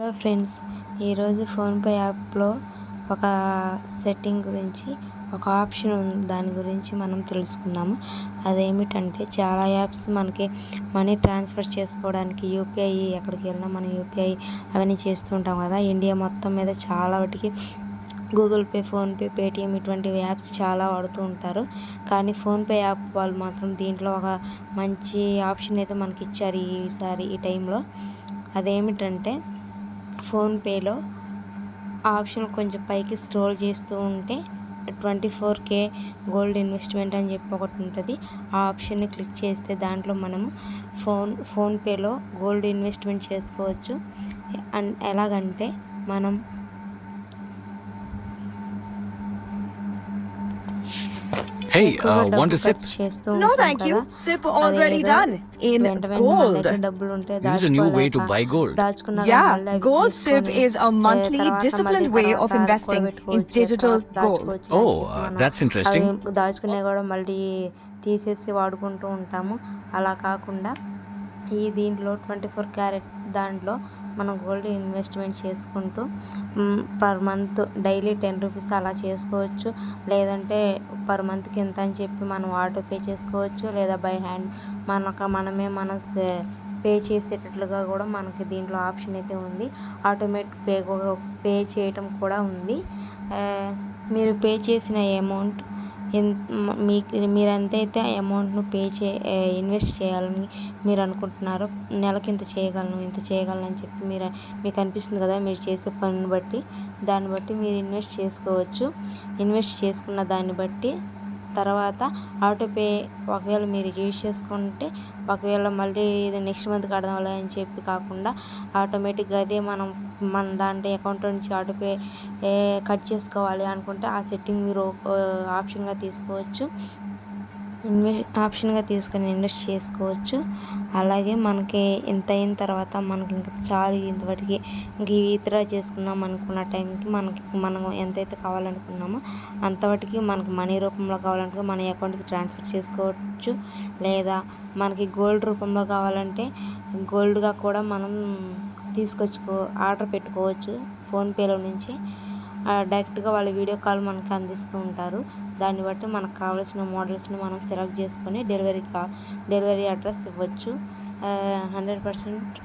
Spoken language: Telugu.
హలో ఫ్రెండ్స్, ఈరోజు ఫోన్పే యాప్లో ఒక సెట్టింగ్ గురించి ఒక ఆప్షన్ ఉంది. దాని గురించి మనం తెలుసుకుందాము. అదేమిటంటే చాలా యాప్స్ మనకి మనీ ట్రాన్స్ఫర్ చేసుకోవడానికి యూపీఐ, ఎక్కడికి వెళ్ళినా మనం యూపీఐ అవన్నీ చేస్తూ ఉంటాం కదా. ఇండియా మొత్తం మీద చాలా వాటికి గూగుల్ పే, ఫోన్పే, పేటిఎం ఇటువంటి యాప్స్ చాలా వాడుతూ ఉంటారు. కానీ ఫోన్పే యాప్ వాళ్ళు మాత్రం దీంట్లో ఒక మంచి ఆప్షన్ అయితే మనకి ఇచ్చారు ఈ టైంలో. అదేమిటంటే ఫోన్పేలో ఆప్షన్ కొంచెం పైకి స్క్రోల్ చేస్తూ ఉంటే 24K గోల్డ్ ఇన్వెస్ట్మెంట్ అని చెప్పి ఒకటి ఉంటుంది. ఆ ఆప్షన్ని క్లిక్ చేస్తే దాంట్లో మనము ఫోన్పేలో గోల్డ్ ఇన్వెస్ట్మెంట్ చేసుకోవచ్చు. అండ్ ఎలాగంటే మనం Hey, ఎక్కువగా want డబ్బు a sip? ఖర్చు చేస్తూ No, ఉంటాం thank you. కదా. Sip already అదేదో done in వెంట మన gold. దగ్గర డబ్బులు ఉంటే Is it a new way to buy gold? దాచుకున్నా Yeah, మళ్ళీ అవి Gold SIP తీసుకొని is a monthly తర్వాత disciplined way of investing in కూడబెట్టుకోవచ్చు, digital తర్వాత gold. దాచుకోవచ్చు అని Oh, చెప్పి మనం that's అవి interesting. దాచుకునే కూడా మళ్ళీ తీసేసి వాడుకుంటూ ఉంటాము. అలా కాకుండా దీంట్లో 24 క్యారెట్ దాంట్లో మనం గోల్డ్ ఇన్వెస్ట్మెంట్ చేసుకుంటూ పర్ మంత్ డైలీ 10 రూపీస్ అలా చేసుకోవచ్చు. లేదంటే పర్ మంత్కి ఎంత అని చెప్పి మనం ఆటో పే చేసుకోవచ్చు. లేదా బై హ్యాండ్ మనమే పే చేసేటట్లుగా కూడా మనకి దీంట్లో ఆప్షన్ అయితే ఉంది. ఆటోమేటిక్ పే చేయటం కూడా ఉంది. మీరు పే చేసిన అమౌంట్ మీరు ఎంతైతే అమౌంట్ను ఇన్వెస్ట్ చేయాలని మీరు అనుకుంటున్నారో, నెలకి ఇంత చేయగలను అని చెప్పి మీకు అనిపిస్తుంది కదా. మీరు చేసే పనిని బట్టి దాన్ని బట్టి మీరు ఇన్వెస్ట్ చేసుకోవచ్చు. ఇన్వెస్ట్ చేసుకున్న దాన్ని బట్టి తర్వాత ఆటోపే ఒకవేళ మీరు యూజ్ చేసుకుంటే, ఒకవేళ మళ్ళీ ఇది నెక్స్ట్ మంత్ కడదాంలే అని చెప్పి కాకుండా ఆటోమేటిక్గా అదే మన దాంట్లో అకౌంట్ నుంచి ఆటోపే కట్ చేసుకోవాలి అనుకుంటే ఆ సెట్టింగ్ మీరు ఆప్షన్గా తీసుకొని ఇన్వెస్ట్ చేసుకోవచ్చు. అలాగే మనకి ఇంత అయిన తర్వాత మనకి ఇంకా చాలు, ఇంతవరకు ఇంక విత్డ్రా చేసుకుందాం అనుకున్న టైంకి మనం ఎంతైతే కావాలనుకున్నామో అంతవరకు మనకి మనీ రూపంలో కావాలంటే మన అకౌంట్కి ట్రాన్స్ఫర్ చేసుకోవచ్చు. లేదా మనకి గోల్డ్ రూపంలో కావాలంటే గోల్డ్గా కూడా మనం ఆర్డర్ పెట్టుకోవచ్చు. ఫోన్పేలో నుంచి డైరెక్ట్గా వాళ్ళ వీడియో కాల్ మనకు అందిస్తూ ఉంటారు. దాన్ని బట్టి మనకు కావాల్సిన మోడల్స్ని మనం సెలెక్ట్ చేసుకొని డెలివరీ అడ్రస్ ఇవ్వచ్చు. 100%